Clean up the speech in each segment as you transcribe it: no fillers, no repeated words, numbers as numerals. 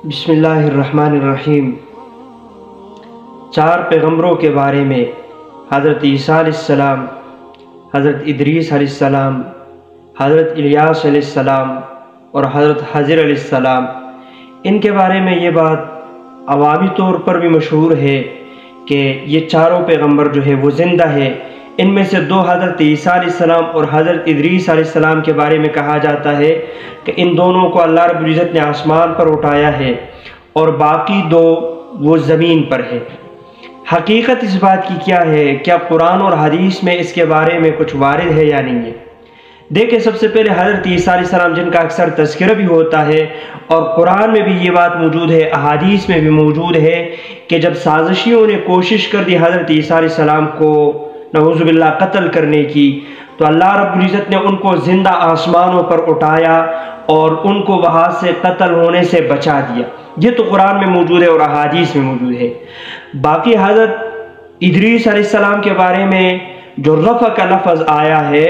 بسم اللہ الرحمن الرحیم۔ 4 پیغمبروں کے بارے میں حضرت عیسیٰ علیہ السلام، حضرت ادریس علیہ السلام، حضرت الیاس علیہ السلام اور حضرت خضر علیہ السلام، ان کے بارے میں یہ بات عوامی طور پر بھی مشہور ہے کہ یہ چاروں پیغمبر جو ہے وہ زندہ ہے۔ ان میں سے 2 حضرت عیسیٰ علیہ السلام اور حضرت ادریس علیہ السلام کے بارے میں کہا جاتا ہے کہ ان دونوں کو اللہ رب العزت نے آسمان پر اٹھایا ہے اور باقی 2 وہ زمین پر ہے۔ حقیقت اس بات کی کیا ہے؟ کیا قرآن اور حدیث میں اس کے بارے میں کچھ وارد ہے یا نہیں ہے؟ دیکھیں، سب سے پہلے حضرت عیسیٰ علیہ السلام جن کا اکثر تذکرہ بھی ہوتا ہے اور قرآن میں بھی یہ بات موجود ہے، احادیث میں بھی موجود ہے کہ جب سازشیوں نے کوشش کر دی حضرت عیسیٰ علیہ السلام کو نعوذ باللہ قتل کرنے کی، تو اللہ رب العزت نے ان کو زندہ آسمانوں پر اٹھایا اور ان کو وہاں سے قتل ہونے سے بچا دیا۔ یہ تو قرآن میں موجود ہے اور احادیث میں موجود ہے۔ باقی حضرت ادریس علیہ السلام کے بارے میں جو رفع کا لفظ آیا ہے،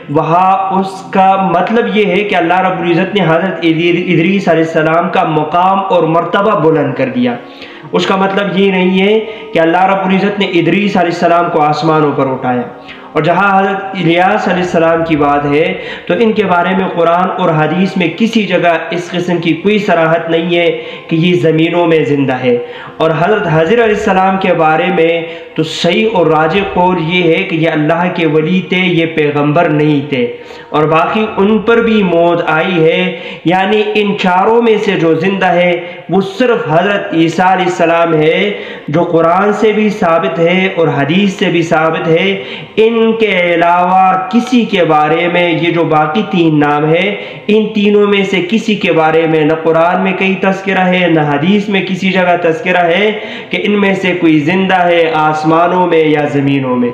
وہاں اس کا مطلب یہ ہے کہ اللہ رب العزت نے حضرت ادریس علیہ السلام کا مقام اور مرتبہ بلند کر دیا۔ اس کا مطلب یہ نہیں ہے کہ اللہ رب العزت نے ادریس علیہ السلام کو آسمانوں پر اٹھایا۔ اور جہاں حضرت الیاس علیہ السلام کی بات ہے تو ان کے بارے میں قرآن اور حدیث میں کسی جگہ اس قسم کی کوئی صراحت نہیں ہے کہ یہ زمینوں میں زندہ ہے۔ اور حضرت خضر علیہ السلام کے بارے میں تو صحیح اور راجح قول یہ ہے کہ یہ اللہ کے ولی تھے، یہ پیغمبر نہیں تھے، اور باقی ان پر بھی موت آئی ہے۔ یعنی ان چاروں میں سے جو زندہ ہے وہ صرف حضرت عیسیٰ علیہ السلام ہے، جو قرآن سے بھی ثابت ہے اور حدیث سے بھی ثابت ہے۔ ان کے علاوہ کسی کے بارے میں یہ جو باقی 3 نام ہے، ان تینوں میں سے کسی کے بارے میں نہ قرآن میں کہیں تذکرہ ہے نہ حدیث میں کسی جگہ تذکرہ ہے کہ ان میں سے کوئی زندہ ہے آسمانوں میں یا زمینوں میں۔